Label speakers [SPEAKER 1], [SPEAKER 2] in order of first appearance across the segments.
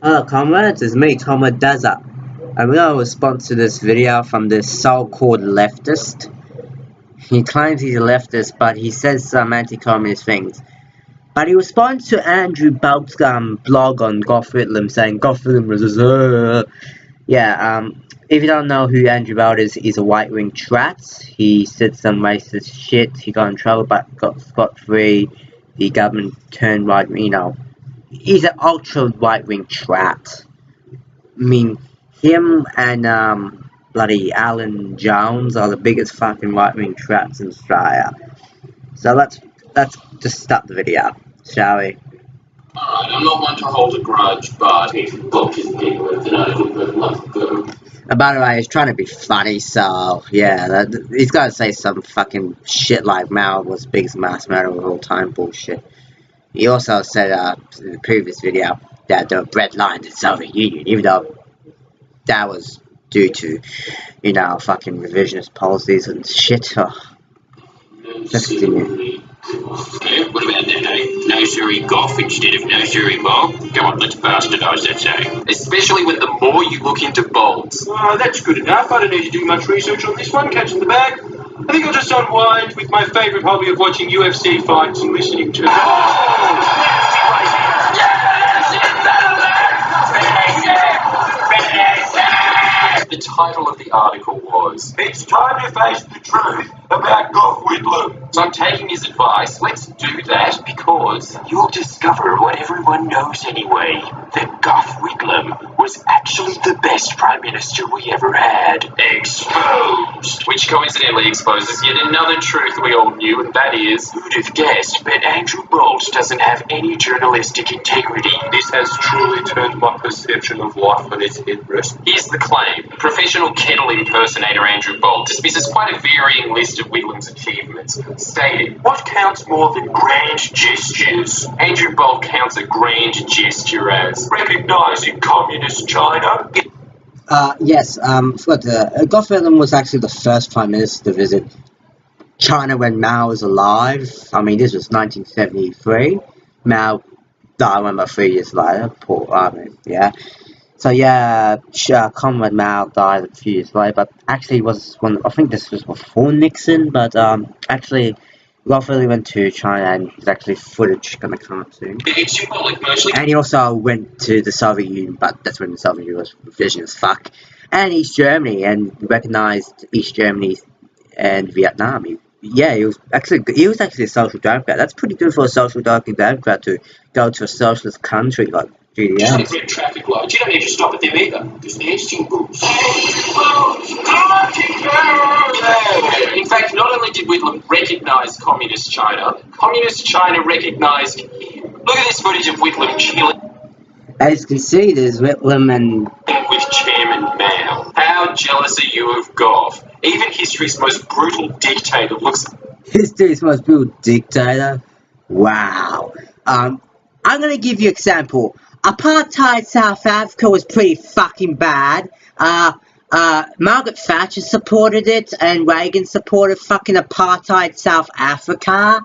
[SPEAKER 1] Hello comrades, it's me, Comrade Daza. I'm gonna respond to this video from this so-called leftist. He claims he's a leftist, but he says some anti-communist things. But he responds to Andrew Bulk's blog on Gough Whitlam saying Gough Whitlam was if you don't know who Andrew Bulk is, he's a right-wing trat. He said some racist shit, he got in trouble but got scot-free. The government turned right, he's an ultra right-wing trat. I mean, him and bloody Alan Jones are the biggest fucking right-wing traps in Australia. So let's just start the video, shall we?
[SPEAKER 2] Alright, I'm not one to hold a grudge, but book is deeper than I would have loved to.
[SPEAKER 1] And by the way, he's trying to be funny, so yeah, he's gotta say some fucking shit like Mao was the biggest mass murderer of all time bullshit. He also said in the previous video that the red line in the Soviet Union, even though that was due to, fucking revisionist policies and shit. Let's continue.
[SPEAKER 2] Okay, what about that, eh? No siree Gough instead of no siree Bulk? Go on, let's bastardise that, say. Especially when the more you look into bolts.
[SPEAKER 3] Oh, that's good enough. I don't need to do much research on this one. Catching the bag. I think I'll just unwind with my favourite hobby of watching UFC fights and listening to
[SPEAKER 2] The title of the article was,
[SPEAKER 3] It's time to face the truth about Gough Whitlam.
[SPEAKER 2] so I'm taking his advice, let's do that because
[SPEAKER 3] You'll discover what everyone knows anyway, that Gough Whitlam was actually the best Prime Minister we ever had.
[SPEAKER 2] exposed. Which coincidentally exposes yet another truth we all knew, and that is,
[SPEAKER 3] Who'd have guessed, but Andrew Bolt doesn't have any journalistic integrity. This has truly turned my perception of life on its head, Bruce.
[SPEAKER 2] here's the claim. Professional kettle impersonator Andrew Bolt dismisses quite a varying list of Whitlam's achievements, stating,
[SPEAKER 3] What counts more than grand gestures?
[SPEAKER 2] Andrew Bolt counts a grand gesture as
[SPEAKER 3] Recognizing communist China?
[SPEAKER 1] Yes, Gough Whitlam was actually the first Prime Minister to visit China when Mao was alive. I mean, this was 1973. Mao died about 3 years later. Yeah. So yeah, Comrade Mao died a few years later, but actually I think this was before Nixon, but actually Gough Whitlam went to China and there's actually footage gonna come up soon.
[SPEAKER 2] it's symbolic mostly.
[SPEAKER 1] And he also went to the Soviet Union, but that's when the Soviet Union was revision as fuck. And East Germany, and recognized East Germany and Vietnam. He was actually a social democrat. That's pretty good for a social democrat to go to a socialist country like
[SPEAKER 2] Just
[SPEAKER 1] GDM.
[SPEAKER 2] like red traffic lights. You don't need to stop at them either, because they're symbols. In fact, not only did Whitlam recognise Communist China recognised him. Look at this footage of Whitlam chilling
[SPEAKER 1] As you can see, there's Whitlam and
[SPEAKER 2] with Chairman Mao. How jealous are you of Gough? Even history's most brutal dictator looks...
[SPEAKER 1] history's most brutal dictator. Wow. I'm gonna give you an example. Apartheid South Africa was pretty fucking bad. Margaret Thatcher supported it, and Reagan supported fucking apartheid South Africa.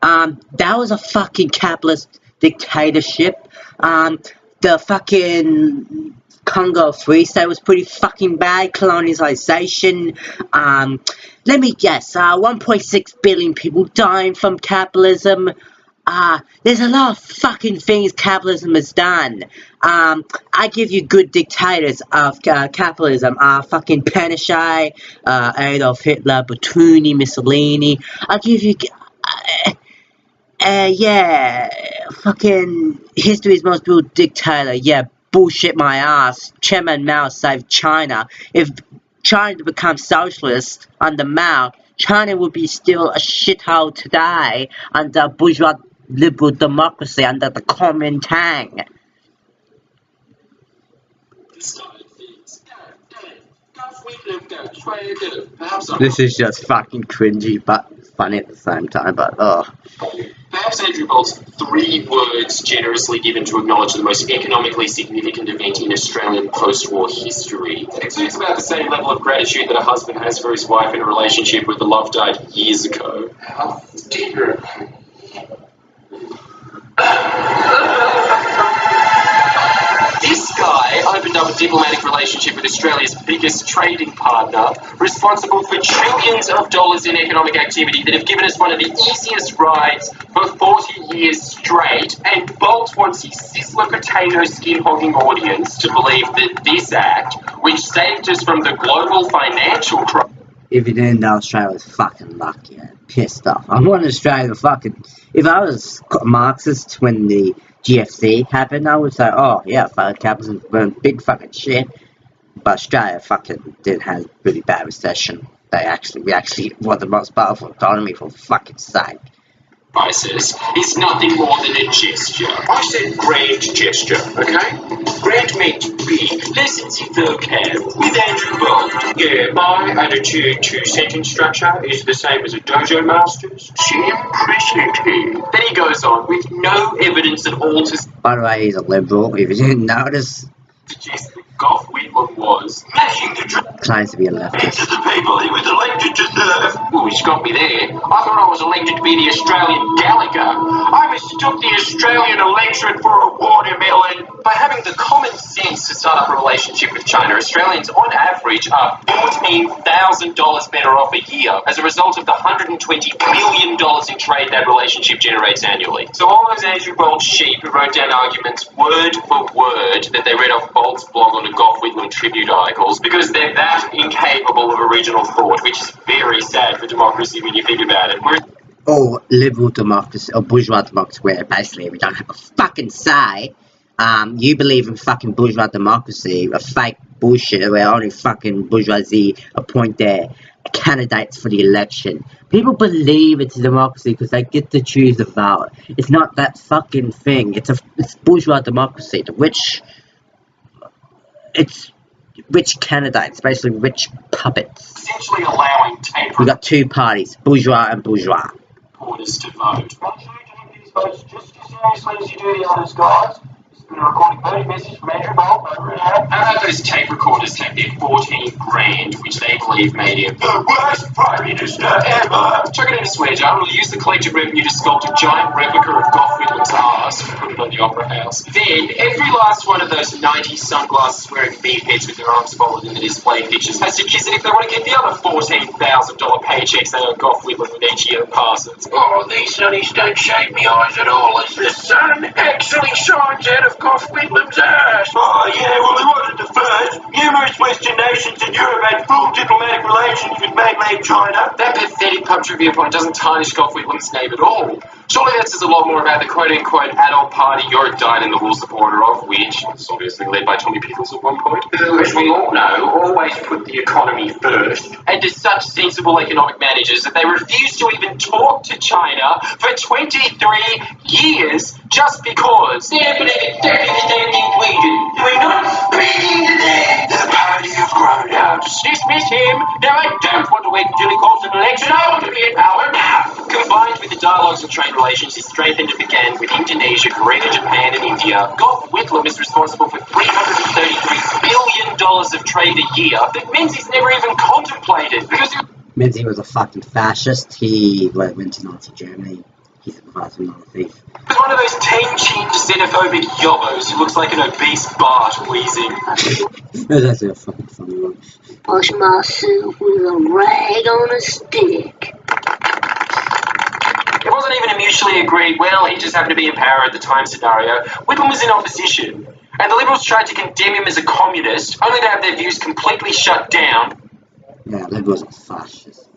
[SPEAKER 1] That was a fucking capitalist dictatorship. The fucking Congo Free State was pretty fucking bad. Colonization. Let me guess. 1.6 billion people dying from capitalism. There's a lot of fucking things capitalism has done. I give you good dictators of capitalism. Fucking Pinochet, Adolf Hitler, Bertuni, Mussolini. I'll give you... fucking history's most brutal dictator. Yeah, bullshit my ass. Chairman Mao saved China. If China becomes socialist under Mao, China would be still a shithole today under bourgeois liberal democracy under the Kuomintang. This is just fucking cringy, but funny at the same time, but
[SPEAKER 2] Perhaps Andrew Bolt's 3 words generously given to acknowledge the most economically significant event in Australian post-war history. It exudes about the same level of gratitude that a husband has for his wife in a relationship where the love died years ago. How dear. close diplomatic relationship with Australia's biggest trading partner, responsible for trillions of dollars in economic activity that have given us one of the easiest rides for 40 years straight, and Bolt wants his sizzler potato skin hogging audience to believe that this act, which saved us from the global financial crisis.
[SPEAKER 1] If you didn't know, Australia was fucking lucky and pissed off. I want Australia to fucking... If I was Marxist when the GFC happened, I would say, oh yeah, fucking capitalism burned big fucking shit. But Australia fucking did have a really bad recession. We actually were the most powerful economy, for fucking sake.
[SPEAKER 2] Crisis is nothing more than a gesture.
[SPEAKER 3] I said grand gesture, okay? Grand means big.
[SPEAKER 2] Lessons in vocab
[SPEAKER 3] With Andrew Bolt. Yeah, my attitude to sentence structure is the same as a dojo master's. Simplicity.
[SPEAKER 2] Then he goes on with no evidence at all to
[SPEAKER 1] By the way, he's a liberal. If you didn't notice,
[SPEAKER 2] suggest that Gough Whitlam was
[SPEAKER 3] Mashing the drums
[SPEAKER 1] claims to be a leftist.
[SPEAKER 3] to the people he was elected to serve.
[SPEAKER 2] Ooh, he's got me there. I thought I was elected to be the Australian Gallagher. I mistook the Australian electorate for a watermelon. By having the common sense to start up a relationship with China, Australians on average are $14,000 better off a year as a result of the $120 billion in trade that relationship generates annually. So all those Andrew Bolt sheep who wrote down arguments word for word that they read off Bolt's blog on the Gough Whitlam tribute articles because they're that incapable of original thought, which is very sad for democracy when you think about it.
[SPEAKER 1] Or liberal democracy, or bourgeois democracy, where basically we don't have a fucking say. You believe in fucking bourgeois democracy, a fake bullshit where only fucking bourgeoisie appoint their candidates for the election. People believe it's a democracy because they get to choose the vote. It's not that fucking thing. It's bourgeois democracy, it's rich candidates, basically rich puppets.
[SPEAKER 2] Essentially allowing tape
[SPEAKER 1] We got two parties, bourgeois and bourgeois.
[SPEAKER 2] reporters to vote.
[SPEAKER 4] Make sure you take these votes just as seriously as you do the others, guys. This has been a recording voting message from Andrew Bolt over and out.
[SPEAKER 2] How about those tape recorders take their 14 grand, which they believe made him
[SPEAKER 3] The worst Prime Minister ever.
[SPEAKER 2] chuck it in a swear jar, and we'll use the collected revenue to sculpt a giant replica of Gough Whitlam's arse and put it on the Opera House. Then, every last one of those 90 sunglasses wearing meatheads with their arms folded in the display pictures has to kiss it if they want to get the other $14,000 paychecks they owe Gough Whitlam when each year passes.
[SPEAKER 3] Oh, these sunnies don't shade me eyes at all as the sun actually shines out of Gough Whitlam's ass. Oh, yeah, well, he wasn't the first. Numerous Western nations in Europe had full diplomatic relations with mainland China.
[SPEAKER 2] That pathetic pub trivia point doesn't tarnish Gough Whitlam's name at all. Surely that says a lot more about the quote-unquote adult party you're a dyed-in-the-wool supporter of, which is obviously led by Tommy Pickles at one point,
[SPEAKER 3] Who, as we all know, always put the economy first.
[SPEAKER 2] and to such sensible economic managers that they refuse to even talk to China for 23 years just because they're believing
[SPEAKER 3] We're not speaking to them. The party of grown-ups.
[SPEAKER 2] Dismiss him! Now I don't want to wait until he calls an election. I want to be in power now! Combined with the dialogues of trade relations his strengthened and began with Indonesia, Korea, Japan, and India, Gough Whitlam is responsible for $333 billion of trade a year that Menzies never even contemplated because
[SPEAKER 1] Menzies was a fucking fascist. He went to Nazi Germany. He's a fucking thief.
[SPEAKER 2] He's one of those ten-cheeked xenophobic yobbos who looks like an obese Bart wheezing.
[SPEAKER 1] That's actually a fucking funny one.
[SPEAKER 5] Wash myself with a rag on a stick.
[SPEAKER 2] It wasn't even a mutually agreed, well, he just happened to be in power at the time scenario. Whitlam was in opposition, and the Liberals tried to condemn him as a communist, only to have their views completely shut down.
[SPEAKER 1] Yeah, Liberals are fascists.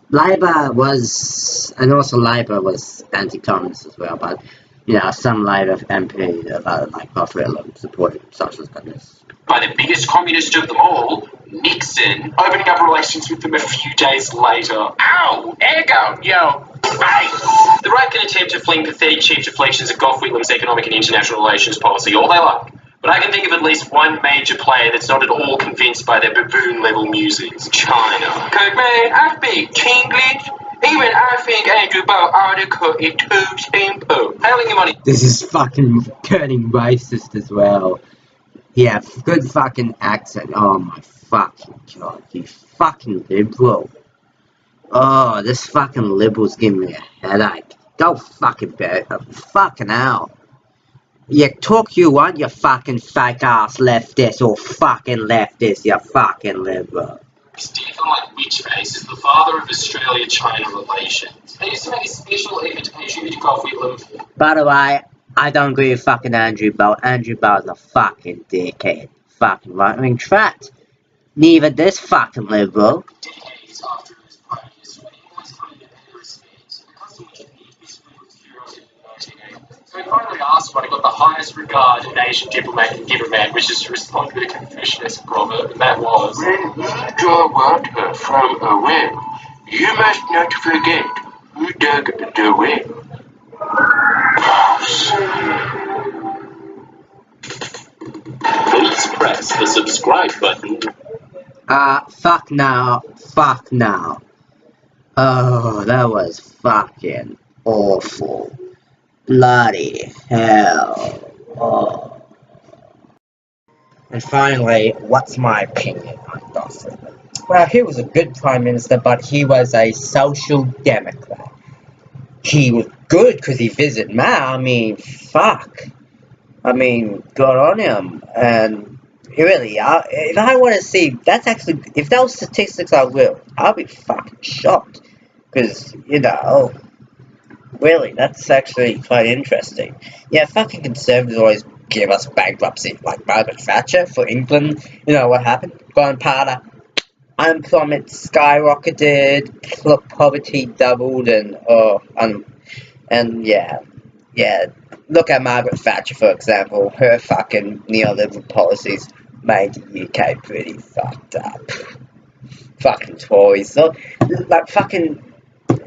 [SPEAKER 1] Labour was, and also Labour was anti-communist as well, but, you know, some Labour MP, like Gough Whitlam, supported socialist communists.
[SPEAKER 2] By the biggest communist of them all, Nixon, opening up relations with them a few days later. Ow! Ego, yo! Face! The right can attempt to fling pathetic cheap deflections at Gough Whitlam's economic and international relations policy all they like. But I can think of at least one major player that's not at all convinced by their baboon-level musings. China. Kirk, man, I speak Chinglish. Even I think Andrew Bolt article is too simple. Hailing your money.
[SPEAKER 1] This is fucking turning racist as well. Yeah, good fucking accent. Oh my fucking god, you fucking liberal. Oh, this fucking liberal's giving me a headache. Go fucking bed. Fucking hell. You talk you want, you fucking fake ass leftist or fucking leftist, you fucking liberal.
[SPEAKER 2] Stephen, like Witchface, is the father of Australia-China relations. They used to make a special effort to pay tribute to Gough Whitlam.
[SPEAKER 1] By the way, I don't agree with fucking Andrew Bell. Andrew Bell's a fucking dickhead. Fucking right-wing twat. Neither this fucking liberal.
[SPEAKER 2] Decades after his practice, when he was coming to pay respect, the custom which he displayed with curiosity in 1980. So he finally asked what he got the highest regard an Asian diplomat can give a man, which is to respond with a Confucianist proverb, and that was,
[SPEAKER 3] When you draw water from a well, you must not forget who dug the well.
[SPEAKER 2] please press the subscribe button.
[SPEAKER 1] Fuck now. Fuck now. Oh, that was fucking awful. Bloody hell. Oh. And finally, what's my opinion on Gough Whitlam? Well, he was a good Prime Minister, but he was a social democrat. He was good because he visited Mao. I mean, fuck. I mean, good on him. And really, if I want to see, that's actually, if those statistics I will, I'll be fucking shocked. Because, you know, really, that's actually quite interesting. Yeah, fucking conservatives always give us bankruptcy, like Margaret Thatcher for England. You know what happened? Gunpowder, unemployment skyrocketed, poverty doubled, and yeah. Look at Margaret Thatcher, for example. Her fucking neoliberal policies made the UK pretty fucked up. Fucking Tories. So, like, fucking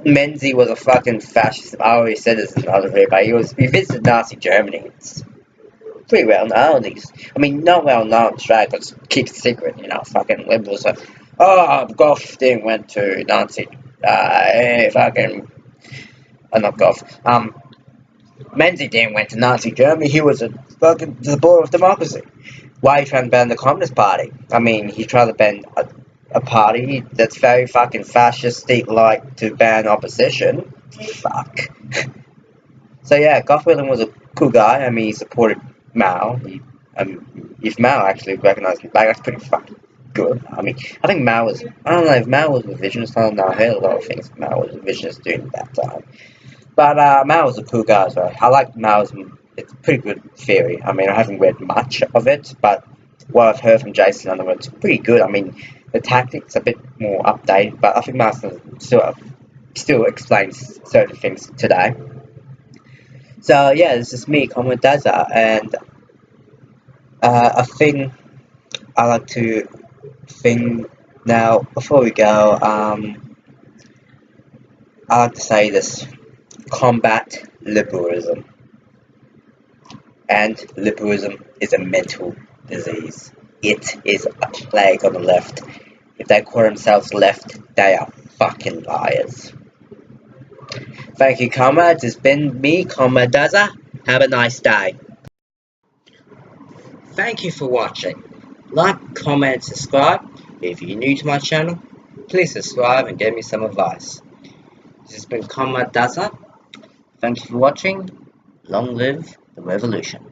[SPEAKER 1] Menzies was a fucking fascist. I already said this in another video, but he visited Nazi Germany. It's pretty well known. Not well known in Australia, but keep it secret, you know, fucking liberals are, oh, Gough didn't went to Nazi, not Gough, Menzies didn't went to Nazi Germany. He was a fucking supporter of democracy. Why are you trying to ban the Communist Party? I mean, he's trying to ban a party that's very fucking fascistic, like to ban opposition. Fuck. So yeah, Gough Whitlam was a cool guy. I mean, he supported Mao. If Mao actually recognized him back, that's pretty fucking good. I mean, I think Mao was, I don't know if Mao was a revisionist. I don't know. I heard a lot of things Mao was a revisionist during that time. But Mao was a cool guy as well. I like Mao's, it's a pretty good theory. I mean, I haven't read much of it, but what I've heard from Jason Underwood, it's pretty good. I mean, the tactics are a bit more updated, but I think Mao still explains certain things today. So yeah, this is me, Comrade Daza, and a thing I like to think now, before we go, I like to say this: combat liberalism. And liberalism is a mental disease. It is a plague on the left. If they call themselves left, they are fucking liars. Thank you, comrades. It's been me, Comrade Daza. Have a nice day. Thank you for watching. Like, comment, subscribe. If you're new to my channel, please subscribe and give me some advice. This has been Comrade Daza. Thank you for watching. Long live the revolution.